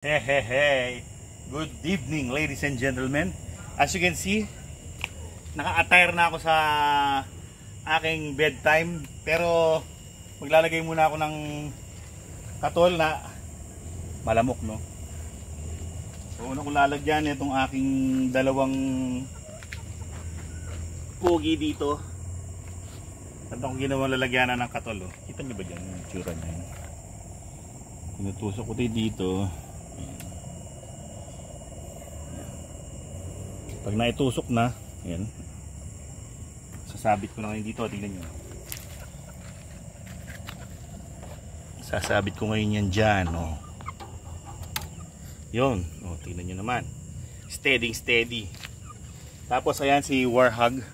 Hey, hey, hey! Good evening, ladies and gentlemen. As you can see, naka-attire na ako sa aking bedtime. Pero maglalagay muna ako ng katol na malamok, no? So, una kong lalagyan itong aking dalawang pogi dito. At akong ginawang lalagyanan ng katol, oh. Kita niyo ba dyan yung tsura niya? Pinutusok ko tayo dito. Pag naitusok na, yan. Sasabit ko na ngayon dito, tingnan nyo. Sasabit ko ngayon yan dyan, oh. Yun, oh, tingnan nyo naman. Steady, steady. Tapos ayan si Warhog.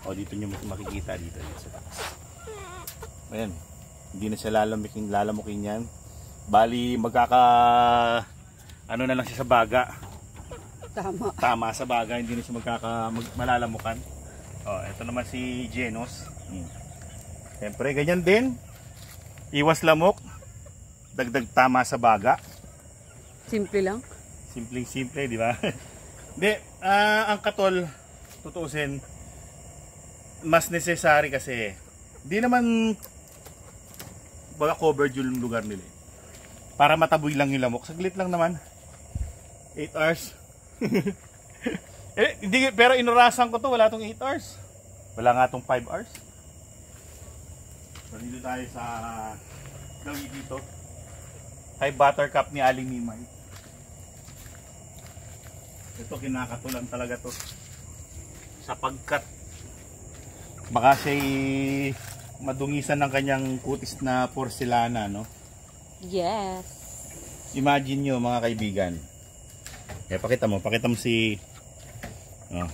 Oh, dito nyo makikita, dito sa taas. Ayan, hindi na siya lalamukin yan. Bali, ano na lang siya sa baga. Tama sa baga, hindi na siya malalamukan. Oh, ito naman si Genos. Siyempre, ganyan din. Iwas lamok. Dagdag tama sa baga. Simple lang. Simple, di ba? Hindi, ang katol, tutuusin, mas necessary kasi hindi naman baga covered yung lugar nila. Para mataboy lang yung lamok. Saglit lang naman. 8 hours. Hindi, pero inurasan ko to, wala tong 8 hours. Wala nga tong 5 hours. So dito tayo sa gawin dito. Kay Buttercup ni Aling Mimay. Ito kinakatulan talaga to. Sapagkat baka siya'y madungisan ng kanyang kutis na porcelana, no? Yes. Imagine nyo mga kaibigan. Eh, pakita mo si oh.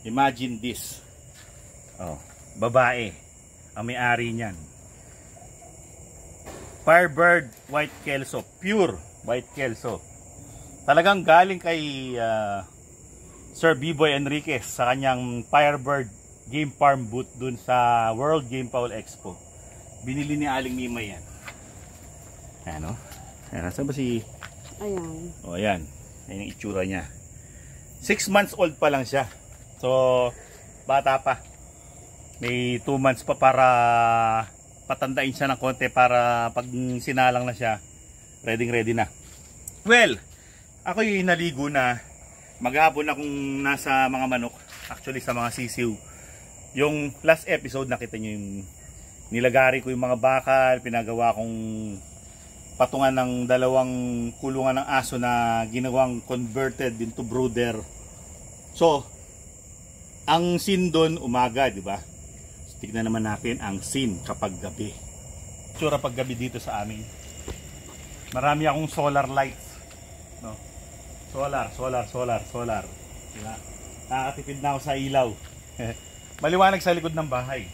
Imagine this. Oh, babae ang may-ari niyan. Firebird White Kelso, pure White Kelso. Talagang galing kay Sir B-Boy Enriquez sa kanyang Firebird Game Farm booth dun sa World Game Fowl Expo. Binili ni Aling Mimay yan. Ano? Ayan, saan ba si... Ayan. O, ayan. Ayan yung itsura niya. 6 months old pa lang siya. So, bata pa. May 2 months pa para patandain siya ng konti para pag sinalang na siya, ready na. Well, ako yung naligo na. Maghapon akong nasa mga manok. Actually, sa mga sisiw. Yung last episode, nakita nyo yung nilagari ko yung mga bakal. Pinagawa kong patungan ng dalawang kulungan ng aso na ginawang converted into brooder. So, ang scene doon umaga, di ba? So, tignan naman natin ang scene kapag gabi. Tsura pag gabi dito sa amin. Marami akong solar lights, no? Solar. Diba? Nakakatipid na ako sa ilaw. Maliwanag sa likod ng bahay.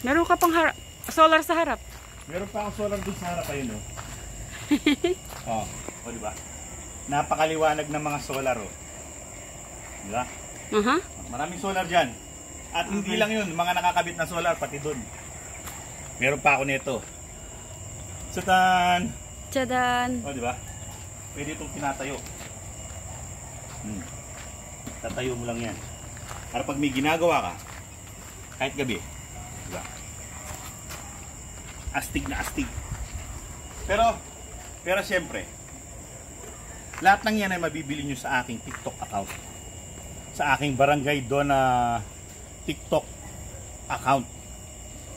Meron ka pang solar sa harap. Meron pa akong solar dun sa harap, ayun, oh. Oh, diba? Napakaliwanag ng mga solar, oh. Diba? Maraming solar dyan. At hindi lang yun, mga nakakabit na solar, pati dun. Meron pa ako nito. Tsadan! Oh, diba? Pwede itong tinatayo. Tatayo mo lang yan. Para pag may ginagawa ka, kahit gabi, diba? Astig na astig. Pero siyempre, lahat ng yan ay mabibili nyo sa aking TikTok account. Sa aking Barangay Donna TikTok account.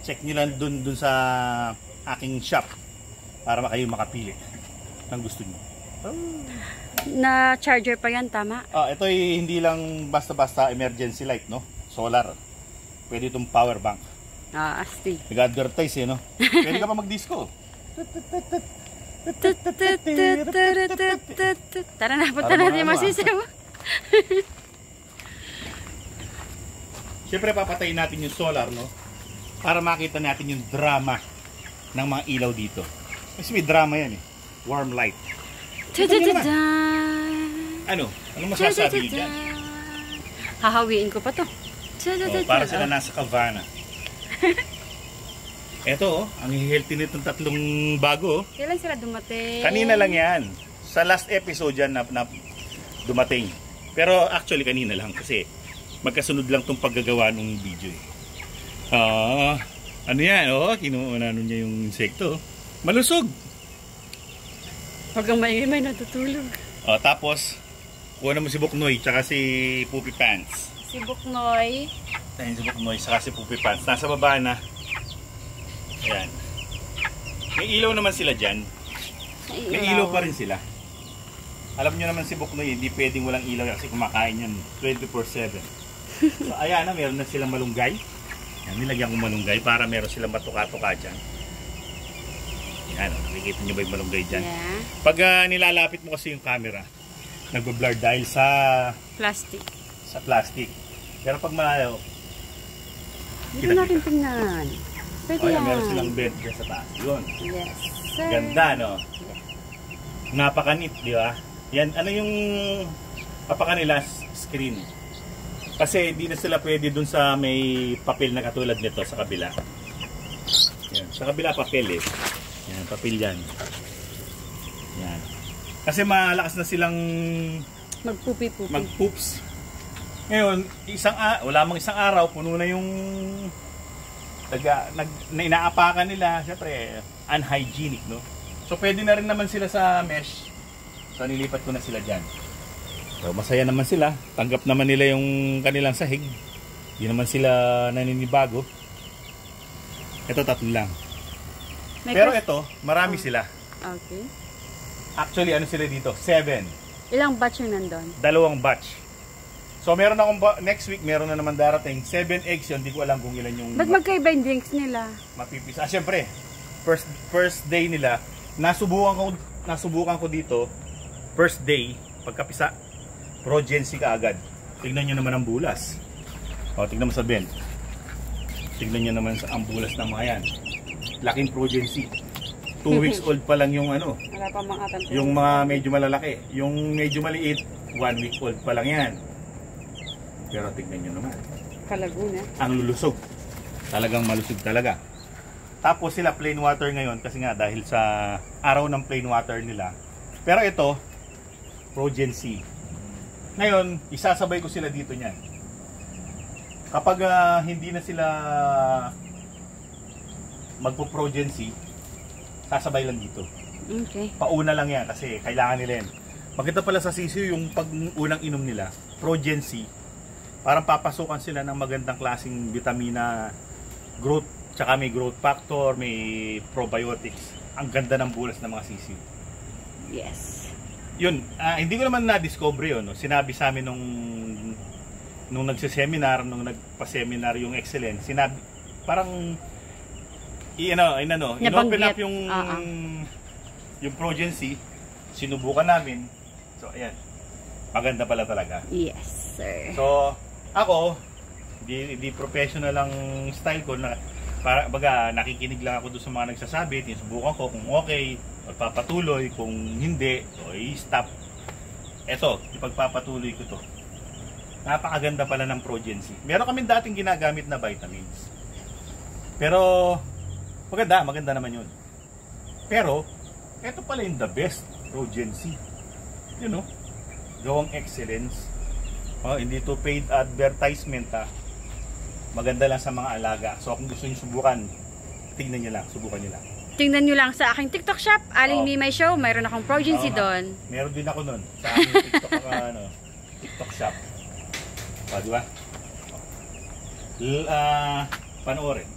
Check nyo lang dun sa aking shop para kayo makapili ng gusto nyo. Na charger pa yan, tama? Ito ay hindi lang basta-basta emergency light, no? Solar. Pwede itong power bank. Astig. Nag-advertise, no? Pwede ka pa mag-disco. Tara na, punta natin masisiw. Siyempre papatayin natin yung solar, no? Para makita natin yung drama ng mga ilaw dito. Kasi may drama yan, eh. Warm light. Ano? Anong masasabi dyan? Hahawiin ko pa to. Para sila nasa Havana. Eto, ang healthy nitong tatlong bago. Kailan sila dumating? Kanina lang yan. Sa last episode yan na dumating. Pero actually kanina lang kasi magkasunod lang tong paggagawa ng video. Ano yan? Kinuuna niya yung insekto. Malusog. Huwag kang maingay, natutulog. Tapos, kuha mo si Buknoy tsaka si Poopy Pants. Si Buknoy. Ayun si Buknoy tsaka si Poopy Pants. Nasa baba na. Ayan. May ilaw naman sila dyan. May ilaw pa rin sila. Alam nyo naman si Buknoy, hindi pwedeng walang ilaw kasi kumakain yan 24/7. So ayan na, meron na silang malunggay. Yan, nilagyan ko malunggay para meron silang matuka-tuka dyan. Yan, nakikita nyo ba yung malunggay dyan? Yeah. Pag nilalapit mo kasi yung camera, nagbablur dahil sa Plastic. Pero pag malayo, Dito natin tingnan. Pwede yan. Meron silang bed dyan sa taas. Yun. Yes, sir. Ganda, no? Napakanit, di ba? Yan, ano yung papakanila screen? Kasi hindi na sila pwede dun sa may papel na katulad nito sa kabila. Yan. Sa kabila papel eh. Yan, papel yan. Yan. Kasi malakas na silang Magpupi-pupi. mag-poops. Ngayon, wala mang isang araw, puno na yung inaapakan nila. Siyempre, unhygienic, no? So, pwede na rin naman sila sa mesh. So, nilipat ko na sila dyan. So, masaya naman sila. Tanggap naman nila yung kanilang sahig. Hindi naman sila naninibago. Ito, tatlo lang. Pero ito, marami sila. Okay. Actually, ano sila dito? 7. Ilang batch yung nandun? 2 batch. So, meron akong next week, meron na naman darating. 7 eggs yun. Hindi ko alam kung ilan yung Ba't magkaiba yung drinks nila? mapipisa. Siyempre, first day nila, nasubukan ko dito, first day, pagkapisa, Progency ka agad. Tignan nyo naman ang bulas. Tignan mo sa bend. Tignan nyo naman ang bulas ng mga yan. Laking Progency. 2 weeks old pa lang yung ano. Wala pa mga tanto. Yung mga medyo malalaki. Yung medyo maliit, 1 week old pa lang yan. Pero tignan nyo naman. Kalaguna. Ang lulusog. Talagang malusog talaga. Tapos sila plain water ngayon kasi nga dahil sa araw ng plain water nila. Pero ito, Progency. Ngayon, isasabay ko sila dito niyan. Kapag hindi na sila magpo-Progency, sasabay lang dito. Okay. Pauna lang yan kasi kailangan nila yan. Pagkita pala sa sisiyo, yung pag-unang inom nila, Progency, parang papasukan sila ng magandang klaseng vitamina, growth, tsaka may growth factor, may probiotics. Ang ganda ng bulas ng mga sisiyo. Yes. Yun, hindi ko naman na-discover yun. No? Sinabi sa amin nung nagsiseminar, nung nagpa-seminar yung Excellence, sinabi, parang, inopen up yung Progency, sinubukan namin. So, ayan. Maganda pala talaga. Yes, sir. So, ako, hindi professional ang style ko na baga nakikinig lang ako doon sa mga nagsasabi, tinusubukan ko kung okay, magpapatuloy, kung hindi, so i-stop. Eto, ipagpapatuloy ko to. Napakaganda pala ng Progency. Meron kami dating ginagamit na vitamins. Pero maganda naman yun. Pero eto pala yung the best Progency. You know, gawang Excellence. Hindi to paid advertisement ha. Maganda lang sa mga alaga. So kung gusto niyo subukan, tingnan niyo lang, subukan niyo lang. Tingnan nyo lang sa aking TikTok shop, Aling Mimay Show, mayroon akong Progency doon. Meron din ako nun sa aking TikTok shop. Di ba? Panoorin.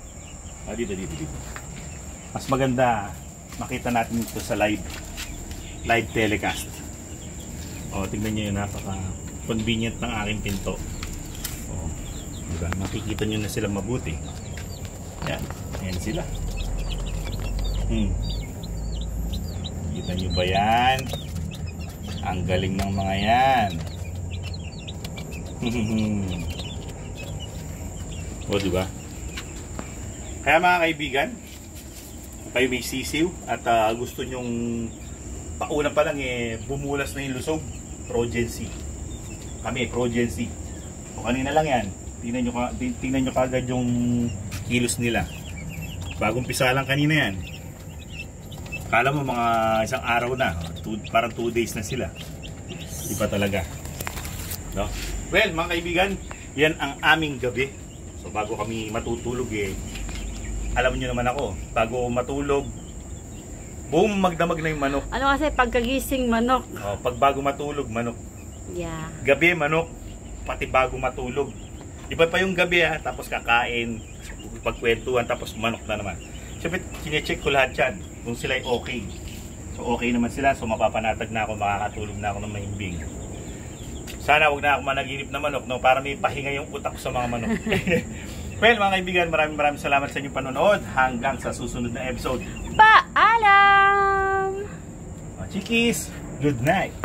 Dito. Mas maganda makita natin ito sa live telecast. Tingnan niyo yun, napaka-convenient ng aking pinto. Diba? Makikita nyo na sila mabuti. Yan sila. Kita nyo ba yan? Ang galing ng mga yan. Diba? Kaya mga kaibigan, kung kayo may sisiw at gusto nyong pauna pa lang bumulas na yung lusog, Progency. Kami, Progency. O kanina lang yan. Tingnan nyo kagad yung kilos nila. Bagong pisa lang kanina yan. Kala mo mga isang araw na, parang 2 days na sila. Iba talaga. No? Well, mga kaibigan, yan ang aming gabi. So bago kami matutulog alam niyo naman ako, bago matulog, buong magdamag na yung manok. Ano kasi pagkagising manok. Pag bago matulog, manok. Yeah. Gabi, manok. Pati bago matulog. Iba pa yung gabi tapos kakain, pagkwentuhan, tapos manok na naman. Siyempre, sinecheck ko lahat yan kung sila ay okay. So okay naman sila, so mapapanatag na ako, makakatulog na ako ng mahimbing. Sana wag na ako managinip na manok, no? Para may pahinga yung utak ko sa mga manok. Well, mga kaibigan, maraming salamat sa inyong panonood. Hanggang sa susunod na episode. Paalam! Chikis, good night!